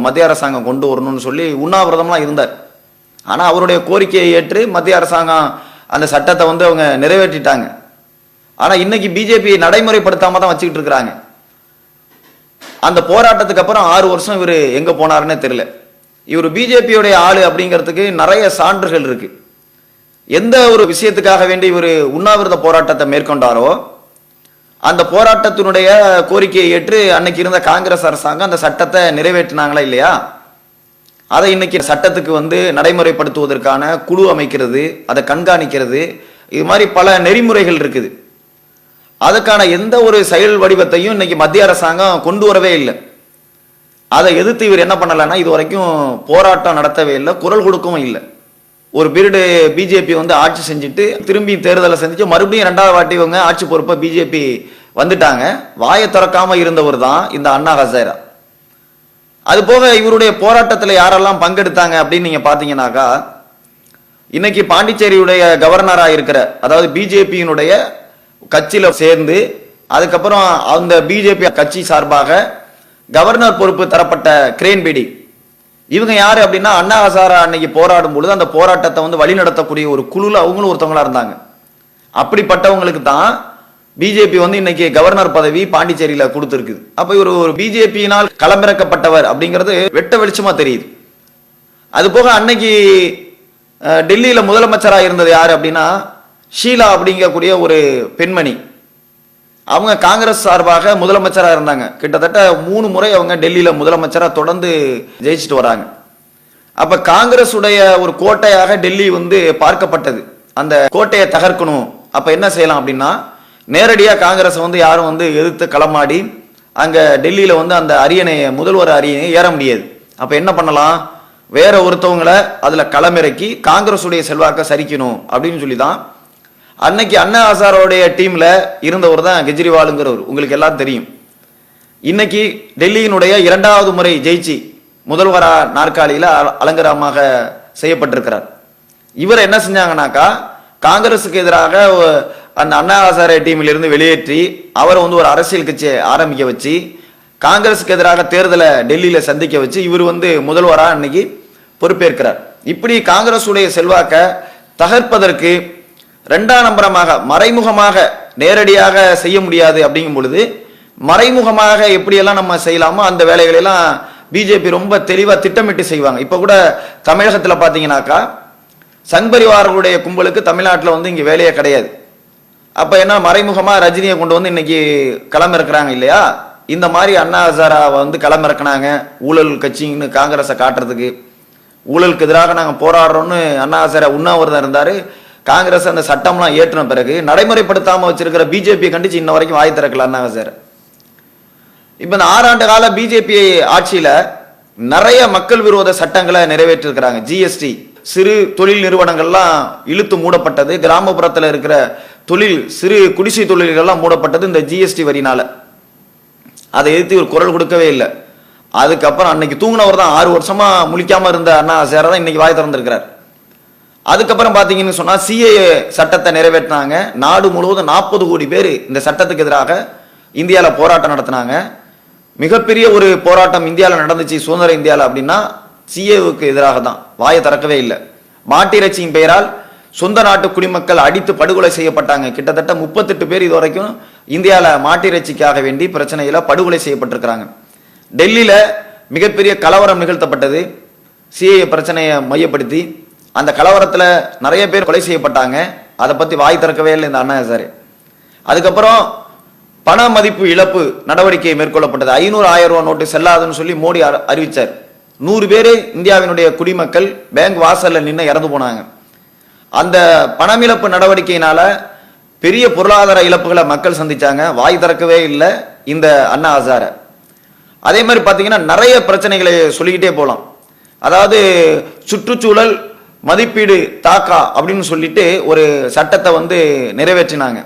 மத்திய அரசாங்கம் கொண்டு வரணும்னு சொல்லி உண்ணாவிரதம்லாம் இருந்தார். ஆனால் அவருடைய கோரிக்கையை ஏற்று மத்திய அரசாங்கம் அந்த சட்டத்தை அவங்க நிறைவேற்றிட்டாங்க. ஆனால் இன்னைக்கு பிஜேபி நடைமுறைப்படுத்தாம தான் வச்சுக்கிட்டு இருக்கிறாங்க. அந்த போராட்டத்துக்கு அப்புறம் 6 வருஷம் இவர் எங்க போனாருன்னே தெரியல. இவர் பிஜேபியோடைய ஆளு அப்படிங்கிறதுக்கு நிறைய சான்றுகள் இருக்கு. எந்த ஒரு விஷயத்துக்காக வேண்டி இவர் உண்ணாவிரத போராட்டத்தை மேற்கொண்டாரோ அந்த போராட்டத்தினுடைய கோரிக்கையை ஏற்று அன்னைக்கு இருந்த காங்கிரஸ் அரசாங்கம் அந்த சட்டத்தை நிறைவேற்றினாங்களா இல்லையா? அதை இன்னைக்கு சட்டத்துக்கு நடைமுறைப்படுத்துவதற்கான குழு அமைக்கிறது, அதை கண்காணிக்கிறது, இது மாதிரி பல நெறிமுறைகள் இருக்குது. அதுக்கான எந்த ஒரு செயல் வடிவத்தையும் இன்னைக்கு மத்திய அரசாங்கம் கொண்டு வரவே இல்லை. அதை எதிர்த்து இவர் என்ன பண்ணலன்னா இது வரைக்கும் போராட்டம் நடத்தவே இல்லை, குரல் கொடுக்கவும் இல்லை. ஒரு பீரியடு பிஜேபி ஆட்சி செஞ்சுட்டு திரும்பி தேர்தலை செஞ்சு மறுபடியும் 2வது வாட்டி ஆட்சி பொறுப்பை பிஜேபி வந்துட்டாங்க. வாயை திறக்காம இருந்தவர் தான் இந்த அண்ணா ஹசாரே. அது போக இவருடைய போராட்டத்தில் யாரெல்லாம் பங்கெடுத்தாங்க அப்படின்னு நீங்க பாத்தீங்கன்னாக்கா, இன்னைக்கு பாண்டிச்சேரியுடைய கவர்னரா இருக்கிற, அதாவது பிஜேபியினுடைய கட்சியில சேர்ந்து அதுக்கப்புறம் அந்த பிஜேபி கட்சி சார்பாக கவர்னர் பொறுப்பு தரப்பட்ட கிரேன்பேடி, இவங்க யாரு அப்படின்னா அண்ணா ஹசாரே அன்னைக்கு போராடும் பொழுது அந்த போராட்டத்தை வழிநடத்தக்கூடிய ஒரு குழுல அவங்களும் ஒருத்தவங்களா இருந்தாங்க. அப்படிப்பட்டவங்களுக்கு தான் பிஜேபி இன்னைக்கு கவர்னர் பதவி பாண்டிச்சேரியில கொடுத்திருக்கு. அப்ப இவர் ஒரு பிஜேபியினால் களமிறக்கப்பட்டவர் அப்படிங்கிறது வெட்ட வெளிச்சமா தெரியுது. அது போக அன்னைக்கு டெல்லியில முதலமைச்சரா இருந்தது யாரு அப்படின்னா ஷீலா அப்படிங்கக்கூடிய ஒரு பெண்மணி. அவங்க காங்கிரஸ் சார்பாக முதலமைச்சரா இருந்தாங்க. கிட்டத்தட்ட 3 முறை அவங்க டெல்லியில முதலமைச்சரா தொடர்ந்து ஜெயிச்சுட்டு வராங்க. அப்ப காங்கிரஸ் உடைய ஒரு கோட்டையாக டெல்லி பார்க்கப்பட்டது. அந்த கோட்டையை தகர்க்கணும். அப்ப என்ன செய்யலாம் அப்படின்னா நேரடியா காங்கிரஸ் யாரும் எதிர்த்து களமாடி அங்க டெல்லியில அந்த அரியணையை, முதல்வர் அரியணையை ஏற முடியாது. அப்ப என்ன பண்ணலாம், வேற ஒருத்தவங்களை அதுல களமிறக்கி காங்கிரஸ் உடைய செல்வாக்க சரிக்கணும் அப்படின்னு சொல்லிதான் அன்னைக்கு அண்ணா ஹசாரோடைய டீம்ல இருந்தவர் தான் கெஜ்ரிவாலுங்கிறவர். உங்களுக்கு எல்லாம் தெரியும். இன்னைக்கு டெல்லியினுடைய 2வது முறை ஜெயிச்சு முதல்வரா நாற்காலியில அலங்கரமாக செய்யப்பட்டிருக்கிறார். இவர் என்ன செஞ்சாங்கன்னாக்கா காங்கிரஸுக்கு எதிராக அந்த அண்ணா ஹசாரே டீமில் இருந்து வெளியேற்றி அவர் ஒரு அரசியல் கட்சியை ஆரம்பிக்க வச்சு காங்கிரஸுக்கு எதிராக தேர்தலை டெல்லியில சந்திக்க வச்சு இவர் முதல்வரா இன்னைக்கு பொறுப்பேற்கிறார். இப்படி காங்கிரஸ் உடைய செல்வாக்க தகர்ப்பதற்கு 2ஆம் நம்பரமாக மறைமுகமாக நேரடியாக செய்ய முடியாது அப்படிங்கும் பொழுது மறைமுகமாக எப்படியெல்லாம் நம்ம செய்யலாமோ அந்த வேலைகளை எல்லாம் பிஜேபி ரொம்ப தெளிவா திட்டமிட்டு செய்வாங்க. இப்ப கூட தமிழகத்துல பாத்தீங்கன்னாக்கா சங்பரிவார்களுடைய கும்பலுக்கு தமிழ்நாட்டில் இங்க வேலையே கிடையாது. அப்ப என்ன மறைமுகமா ரஜினியை கொண்டு இன்னைக்கு களமிறக்குறாங்க இல்லையா? இந்த மாதிரி அண்ணா ஹசாரா களமிறக்குனாங்க ஊழல் கட்சின்னு காங்கிரஸை காட்டுறதுக்கு. ஊழலுக்கு எதிராக நாங்க போராடுறோம்னு அண்ணா ஹசாரே உண்ணாவிரதம் இருந்தாரு. காங்கிரஸ் அந்த சட்டம்லாம் ஏற்றின பிறகு நடைமுறைப்படுத்தாம வச்சிருக்கிற பிஜேபி கண்டிச்சு இன்ன வரைக்கும் வாய் திறக்கல அண்ணா ஹசாரே. இப்ப இந்த 6 ஆண்டு கால பிஜேபி ஆட்சியில நிறைய மக்கள் விரோத சட்டங்களை நிறைவேற்றிருக்கிறாங்க. ஜிஎஸ்டி, சிறு தொழில் நிறுவனங்கள்லாம் இழுத்து மூடப்பட்டது. கிராமப்புறத்தில் இருக்கிற சிறு குடிசை தொழில்கள்லாம் மூடப்பட்டது இந்த ஜிஎஸ்டி வரினால. அதை எதிர்த்து ஒரு குரல் கொடுக்கவே இல்லை. அதுக்கப்புறம் அன்னைக்கு தூங்கினவர் தான் 6 வருஷமா முழிக்காம இருந்த அண்ணா ஹசாரே தான் இன்னைக்கு வாய் திறந்திருக்கிறார். அதுக்கப்புறம் பாத்தீங்கன்னு சொன்னா சிஏஏ சட்டத்தை நிறைவேற்றினாங்க. நாடு முழுவதும் 40 கோடி பேர் இந்த சட்டத்துக்கு எதிராக இந்தியாவில் போராட்டம் நடத்தினாங்க. மிகப்பெரிய ஒரு போராட்டம் இந்தியாவில் நடந்துச்சு சுதந்திர இந்தியாவில் அப்படின்னா சிஏவுக்கு எதிராக தான். வாயை திறக்கவே இல்லை. மாட்டிறைச்சியின் பெயரால் சொந்த நாட்டு குடிமக்கள் அடித்து படுகொலை செய்யப்பட்டாங்க. கிட்டத்தட்ட 38 பேர் இது வரைக்கும் இந்தியாவில் மாட்டிறைச்சிக்காக வேண்டி பிரச்சனையில படுகொலை செய்யப்பட்டிருக்கிறாங்க. டெல்லியில மிகப்பெரிய கலவரம் நிகழ்த்தப்பட்டது சிஏஏ பிரச்சனையை மையப்படுத்தி. அந்த கலவரத்துல நிறைய பேர் கொலை செய்யப்பட்டாங்க. அதை பத்தி வாய் திறக்கவே இல்லை இந்த அண்ணா ஹசாரே. அதுக்கப்புறம் பண மதிப்பு இழப்பு நடவடிக்கை மேற்கொள்ளப்பட்டது. 500, 1000 ரூபாய் நோட்டு செல்லாதுன்னு சொல்லி மோடி அறிவிச்சார். 100 பேரு இந்தியாவினுடைய குடிமக்கள் பேங்க் வாசல்ல நின்று இறந்து போனாங்க. அந்த பணமிழப்பு நடவடிக்கையினால பெரிய பொருளாதார இழப்புகளை மக்கள் சந்திச்சாங்க. வாய் திறக்கவே இல்லை இந்த அண்ணா ஹசாரே. அதே மாதிரி பாத்தீங்கன்னா நிறைய பிரச்சனைகளை சொல்லிக்கிட்டே போலாம். அதாவது சுற்றுச்சூழல் மதிப்பீடு தாக்கா அப்படின்னு சொல்லிட்டு ஒரு சட்டத்தை நிறைவேற்றினாங்க.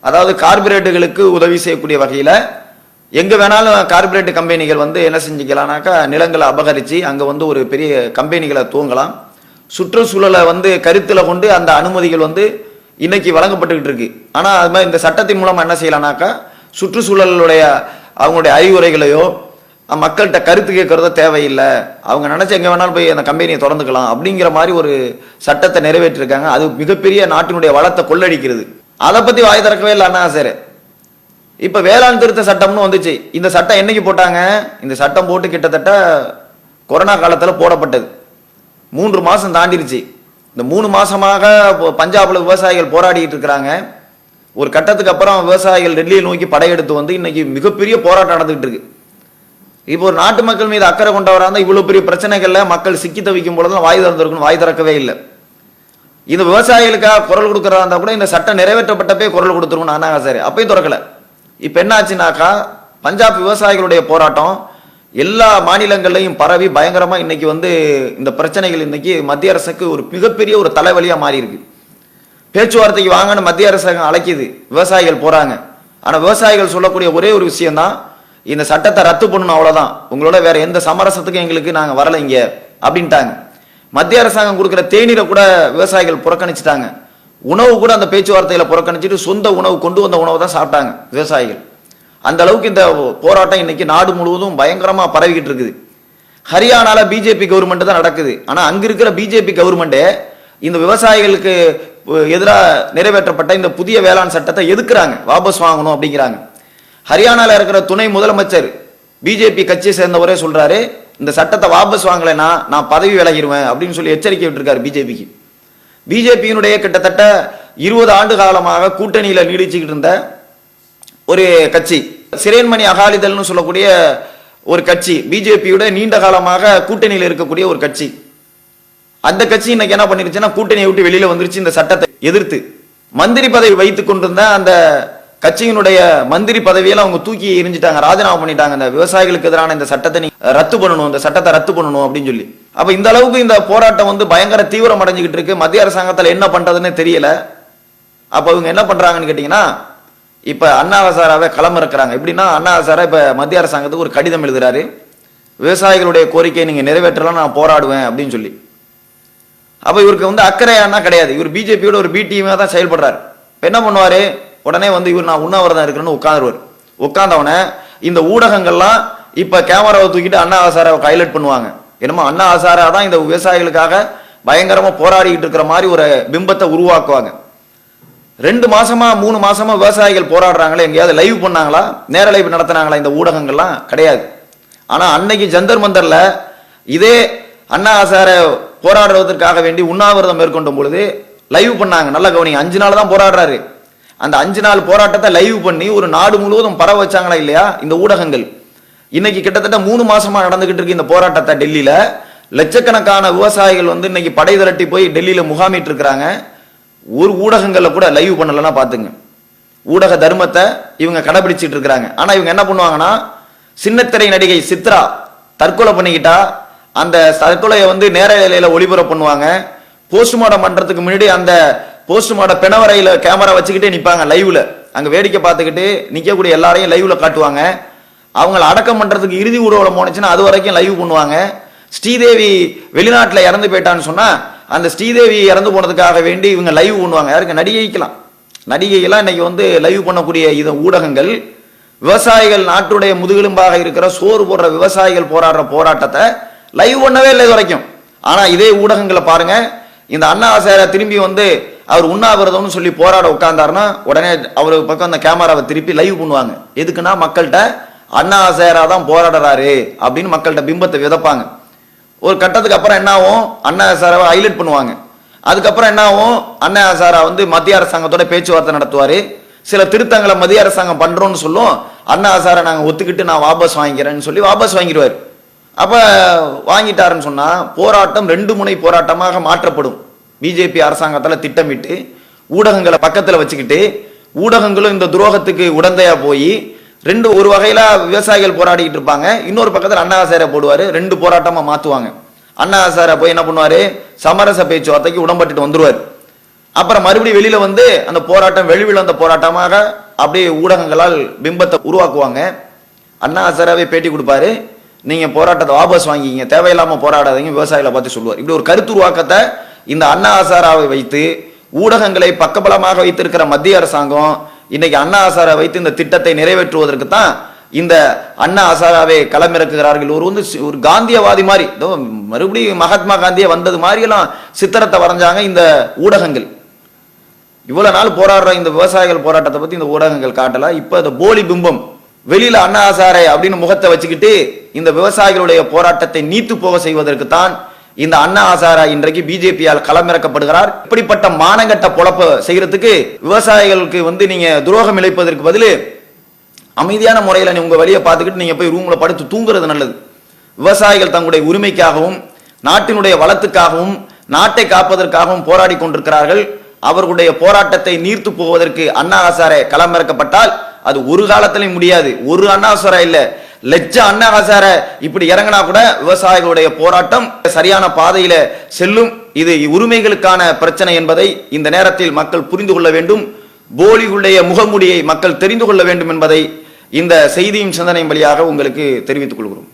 அதாவது கார்பரேட்டுகளுக்கு உதவி செய்யக்கூடிய வகையில எங்க வேணாலும் கார்பரேட் கம்பெனிகள் என்ன செஞ்சுக்கலாம்னாக்கா நிலங்களை அபகரிச்சு அங்க ஒரு பெரிய கம்பெனிகளை துவங்கலாம். சுற்றுச்சூழலை கருத்துல கொண்டு அந்த அனுமதிகள் இன்னைக்கு வழங்கப்பட்டுக்கிட்டு இருக்கு. ஆனா அது மாதிரி இந்த சட்டத்தின் மூலமா என்ன செய்யலாம்னாக்கா சுற்றுச்சூழலுடைய அவங்களுடைய அறிவுரைகளையோ மக்கள்கிட்ட கருத்து கேட்கறத தேவையில்லை, அவங்க நினைச்ச எங்க வேணாலும் போய் அந்த கம்பெனியை திறந்துக்கலாம் அப்படிங்கிற மாதிரி ஒரு சட்டத்தை நிறைவேற்றிருக்காங்க. அது மிகப்பெரிய நாட்டினுடைய வளத்தை கொள்ளடிக்கிறது. அதை பத்தி வாய் திறக்கவே இல்லை அண்ணா சார். இப்ப வேளாண் திருத்த சட்டம்னு வந்துச்சு. இந்த சட்டம் என்னைக்கு போட்டாங்க? இந்த சட்டம் போட்டு கிட்டத்தட்ட கொரோனா காலத்துல போடப்பட்டது. 3 மாசம் தாண்டிருச்சு. இந்த 3 மாசமாக பஞ்சாப்ல விவசாயிகள் போராடிட்டு இருக்கிறாங்க. ஒரு கட்டத்துக்கு அப்புறம் விவசாயிகள் டெல்லியை நோக்கி படையெடுத்து வந்து இன்னைக்கு மிகப்பெரிய போராட்டம் நடந்துகிட்டு இருக்கு. இப்போ ஒரு நாட்டு மக்கள் மீது அக்கறை கொண்டவராக இருந்தால் இவ்வளவு பெரிய பிரச்சனைகள்ல மக்கள் சிக்கி தவிக்கும் பொழுதுலாம் வாய் திறந்திருக்கணும், வாய் திறக்கவே இல்லை. இந்த விவசாயிகளுக்காக குரல் கொடுக்கறதா இருந்தா கூட இந்த சட்டம் நிறைவேற்றப்பட்டப்பே குரல் கொடுத்துருக்கணும் அண்ணா சார். அப்பயும் திறக்கல. இப்ப என்ன ஆச்சுனாக்கா, பஞ்சாப் விவசாயிகளுடைய போராட்டம் எல்லா மாநிலங்கள்லையும் பரவி பயங்கரமா இன்னைக்கு வந்து இந்த பிரச்சனைகள் இன்னைக்கு மத்திய அரசுக்கு ஒரு மிகப்பெரிய ஒரு தலைவலியா மாறி இருக்கு. பேச்சுவார்த்தைக்கு வாங்கன்னு மத்திய அரசாங்கம் அழைக்குது, விவசாயிகள் போறாங்க. ஆனா விவசாயிகள் சொல்லக்கூடிய ஒரே ஒரு விஷயம் தான், இந்த சட்டத்தை ரத்து பண்ணணும், அவ்வளவுதான், உங்களோட வேற எந்த சமரசத்துக்கும் எங்களுக்கு நாங்க வரல இங்க அப்படின்ட்டாங்க. மத்திய அரசாங்கம் கொடுக்கிற தேநீரை கூட விவசாயிகள் புறக்கணிச்சுட்டாங்க. உணவு கூட அந்த பேச்சுவார்த்தையில புறக்கணிச்சுட்டு சொந்த உணவு கொண்டு வந்த உணவு தான் சாப்பிட்டாங்க விவசாயிகள். அந்த அளவுக்கு இந்த போராட்டம் இன்னைக்கு நாடு முழுவதும் பயங்கரமா பரவிக்கிட்டு இருக்குது. ஹரியானால பிஜேபி கவர்மெண்ட் தான் நடக்குது. ஆனா அங்க இருக்கிற பிஜேபி கவர்மெண்டே இந்த விவசாயிகளுக்கு எதிராக நிறைவேற்றப்பட்ட இந்த புதிய வேளாண் சட்டத்தை எதுக்குறாங்க, வாபஸ் வாங்கணும் அப்படிங்கிறாங்க. ஹரியானால இருக்கிற துணை முதலமைச்சர் பிஜேபி கட்சியை சேர்ந்தவரே சொல்றாரு, இந்த சட்டத்தை வாபஸ் வாங்கலைன்னா நான் பதவி விலகிடுவேன் அப்படின்னு சொல்லி எச்சரிக்கை விட்டுருக்காரு பிஜேபிக்கு. பிஜேபியினுடைய கிட்டத்தட்ட 20 ஆண்டு காலமாக கூட்டணியில நீடிச்சுக்கிட்டு இருந்த ஒரு கட்சி, சிரேன்மணி அகாலிதள்னு சொல்லக்கூடிய ஒரு கட்சி, பிஜேபியோட நீண்ட காலமாக கூட்டணியில் இருக்கக்கூடிய ஒரு கட்சி. அந்த கட்சி இன்னைக்கு என்ன பண்ணிருச்சுன்னா கூட்டணியை விட்டு வெளியில வந்துருச்சு. இந்த சட்டத்தை எதிர்த்து மந்திரி பதவி வைத்துக் கொண்டிருந்த அந்த கட்சியினுடைய மந்திரி பதவியெல்லாம் அவங்க தூக்கி எரிஞ்சிட்டாங்க, ராஜினாமா பண்ணிட்டாங்க. இந்த விவசாயிகளுக்கு எதிரான இந்த சட்டத்தை ரத்து பண்ணணும், இந்த சட்டத்தை ரத்து பண்ணணும் அப்படின்னு சொல்லி. அப்ப இந்த அளவுக்கு இந்த போராட்டம் வந்து பயங்கர தீவிரம் அடைஞ்சுக்கிட்டு இருக்கு. மத்திய அரசாங்கத்துல என்ன பண்றதுன்னு தெரியல. அப்ப இவங்க என்ன பண்றாங்கன்னு கேட்டீங்கன்னா, இப்ப அண்ணா ஹசாராவை களம் இருக்கிறாங்க. எப்படின்னா, அண்ணா ஹசாரா இப்ப மத்திய அரசாங்கத்துக்கு ஒரு கடிதம் எழுதுறாரு, விவசாயிகளுடைய கோரிக்கையை நீங்க நிறைவேற்றலாம், நான் போராடுவேன் அப்படின்னு சொல்லி. அப்ப இவருக்கு வந்து அக்கறையானா கிடையாது. இவர் பிஜேபியோட ஒரு பி டீமா தான் செயல்படுறாரு. என்ன பண்ணுவாரு, உடனே வந்து இவர் நான் உண்ணாவிரதம் இருக்கிறேன்னு உட்கார்ந்துருவார். உட்கார்ந்தவன இந்த ஊடகங்கள்லாம் இப்ப கேமராவை தூக்கிட்டு அண்ணா ஹசாராவை ஹைலைட் பண்ணுவாங்க. என்னமோ அண்ணா ஹசாரா தான் இந்த விவசாயிகளுக்காக பயங்கரமா போராடிட்டு இருக்கிற மாதிரி ஒரு பிம்பத்தை உருவாக்குவாங்க. 2 மாசமா 3 மாசமா விவசாயிகள் போராடுறாங்களே, எங்கேயாவது லைவ் பண்ணாங்களா, நேர லைவ் நடத்தினாங்களா இந்த ஊடகங்கள்லாம்? கிடையாது. ஆனா அன்னைக்கு ஜந்தர் மந்தர்ல இதே அண்ணா ஹசாரை போராடுவதற்காக வேண்டி உண்ணாவிரதம் மேற்கொண்ட பொழுது லைவ் பண்ணாங்க. நல்ல கவனிங்க, 5 நாள் தான் போராடுறாரு. அந்த 5 நாள் போராட்டத்தை லைவ் பண்ணி ஒரு நாடு முழுவதும் பரவ வச்சாங்களா இல்லையா இந்த ஊடகங்கள்? இன்னைக்கு கிட்டத்தட்ட 3 மாசமா நடந்துகிட்டு இருக்கு இந்த போராட்டத்தை. டெல்லியில லட்சக்கணக்கான விவசாயிகள் வந்து இன்னைக்கு படை திரட்டி போய் டெல்லியில முகாமிட்டு இருக்கிறாங்க. ஒரு ஊடகங்கள்ல கூட லைவ் பண்ணலன்னா பாத்துங்க. ஊடக தர்மத்தை இவங்க கடைபிடிச்சிட்டு இருக்கிறாங்க. ஆனா இவங்க என்ன பண்ணுவாங்கன்னா, சின்னத்திரை நடிகை சித்ரா தற்கொலை பண்ணிக்கிட்டா அந்த தற்கொலையை வந்து நேரலையில ஒளிபரப்பு பண்ணுவாங்க. போஸ்ட்மார்டம் பண்றதுக்கு முன்னாடி அந்த போஸ்ட்மார்டம் பிணவரையில கேமரா வச்சுக்கிட்டே நிப்பாங்க லைவ்ல. அங்க வேடிக்கை பார்த்துக்கிட்டு நிக்கக்கூடிய எல்லாரையும் லைவ்ல காட்டுவாங்க. அவங்களை அடக்கம் பண்றதுக்கு இறுதி ஊர்வலம் போனுச்சுன்னா அது வரைக்கும் லைவ் பண்ணுவாங்க. ஸ்ரீதேவி வெளிநாட்டுல இறந்து போயிட்டான்னு சொன்னா அந்த ஸ்ரீதேவி இறந்து போனதுக்காக வேண்டி இவங்க லைவ் பண்ணுவாங்க. யாருக்கு? நடிகைக்கெல்லாம். நடிகைகள்லாம் இன்னைக்கு வந்து லைவ் பண்ணக்கூடிய இது ஊடகங்கள் விவசாயிகள் நாட்டுடைய முதுகெலும்பாக இருக்கிற சோறு போடுற விவசாயிகள் போராடுற போராட்டத்தை லைவ் பண்ணவே இல்லை இது வரைக்கும். ஆனா இதே ஊடகங்களை பாருங்க, இந்த அண்ணா ஹசாரே திரும்பி வந்து அவர் உண்ணாவிரதம்னு சொல்லி போராட உட்கார்ந்தாருன்னா உடனே அவரு பக்கம் அந்த கேமராவை திருப்பி லைவ் பண்ணுவாங்க. எதுக்குன்னா மக்கள்கிட்ட அண்ணா ஹசாரா தான் போராடுறாரு அப்படின்னு மக்கள்கிட்ட பிம்பத்தை விதைப்பாங்க. ஒரு கட்டத்துக்கு அப்புறம் என்ன ஆகும், அண்ணா ஹசாராவை ஹைலைட் பண்ணுவாங்க. அதுக்கப்புறம் என்ன ஆகும், அண்ணா ஹசாரா வந்து மத்திய அரசாங்கத்தோட பேச்சுவார்த்தை நடத்துவாரு. சில திருத்தங்களை மத்திய அரசாங்கம் பண்றோம்னு சொல்லும், அண்ணா ஹசாரா நாங்க ஒத்துக்கிட்டு நான் வாபஸ் வாங்கிக்கிறேன்னு சொல்லி வாபஸ் வாங்கிடுவாரு. அப்ப வாங்கிட்டாருன்னு சொன்னா போராட்டம் 2 முனை போராட்டமாக மாற்றப்படும். பிஜேபி அரசாங்கத்துல திட்டமிட்டு ஊடகங்களை பக்கத்துல வச்சுக்கிட்டு ஊடகங்களும் இந்த துரோகத்துக்கு உடந்தையா போய் ஒரு வகையில விவசாயிகள் போராடிட்டு இருப்பாங்க, இன்னொரு பக்கத்துல அண்ணா ஹசாரே போடுவாரு. 2 போராட்டமா மாத்துவாங்க. அண்ணா ஹசாரே போய் என்ன பண்ணுவாரு, சமரச பேச்சுவார்த்தைக்கு உடம்பட்டுட்டு வந்துருவாரு. அப்புறம் மறுபடியும் வெளியில வந்து அந்த போராட்டம் வெளிவிழந்த போராட்டமாக அப்படியே ஊடகங்களால் பிம்பத்தை உருவாக்குவாங்க. அண்ணா ஹசாராவே பேட்டி கொடுப்பாரு, நீங்க போராட்டத்தை வாபஸ் வாங்கிங்க, தேவையில்லாம போராடாதீங்க, விவசாயிகளை பார்த்து சொல்லுவார். இப்படி ஒரு கருத்து உருவாக்கத்தை இந்த அண்ணா ஹசாராவை வைத்து ஊடகங்களை பக்கபலமாக வைத்திருக்கிற மத்திய அரசாங்கம் இன்னைக்கு அண்ணா ஹசாரை வைத்து இந்த திட்டத்தை நிறைவேற்றுவதற்கு தான் இந்த அண்ணா ஹசாராவை களமிறக்குகிறார்கள். ஒரு காந்தியவாதி மாதிரி, மறுபடியும் மகாத்மா காந்தியே வந்தது மாதிரி எல்லாம் சித்திரத்தை வரைஞ்சாங்க இந்த ஊடகங்கள். இவ்வளவு நாள் போராடுற இந்த விவசாயிகள் போராட்டத்தை பத்தி இந்த ஊடகங்கள் காட்டல. இப்ப இந்த போலி பிம்பம் வெளியில அண்ணா ஹசாரே அப்படின்னு முகத்தை வச்சுக்கிட்டு இந்த விவசாயிகளுடைய போராட்டத்தை நீத்து போக செய்வதற்கு தான் இந்த அண்ணா ஹசாரா இன்றைக்கு பிஜேபியால் களமிறக்கப்படுகிறார். இப்படிப்பட்ட மானங்கட்ட பொழப்ப செய்யறதுக்கு விவசாயிகளுக்கு நீங்க துரோகம் இழைப்பதற்கு பதிலு அமைதியான முறையில் உங்க வழியை பார்த்துக்கிட்டு நீங்க போய் ரூம்ல படுத்து தூங்குறது நல்லது. விவசாயிகள் தங்களுடைய உரிமைக்காகவும் நாட்டினுடைய வளத்துக்காகவும் நாட்டை காப்பதற்காகவும் போராடி கொண்டிருக்கிறார்கள். அவர்களுடைய போராட்டத்தை நீர்த்து போவதற்கு அண்ணா ஹசாரே களமிறக்கப்பட்டால் அது ஒரு காலத்திலும் முடியாது. ஒரு அண்ணா ஹசாரா இல்ல, லட்ச அண்ணா ஹசாரே இப்படி இறங்கினா கூட விவசாயிகளுடைய போராட்டம் சரியான பாதையில செல்லும். இது உரிமைகளுக்கான பிரச்சனை என்பதை இந்த நேரத்தில் மக்கள் புரிந்து கொள்ள வேண்டும். போலிகளுடைய முகமூடியை மக்கள் தெரிந்து கொள்ள வேண்டும் என்பதை இந்த செய்தியும் சிந்தனையும் வழியாக உங்களுக்கு தெரிவித்துக் கொள்கிறோம்.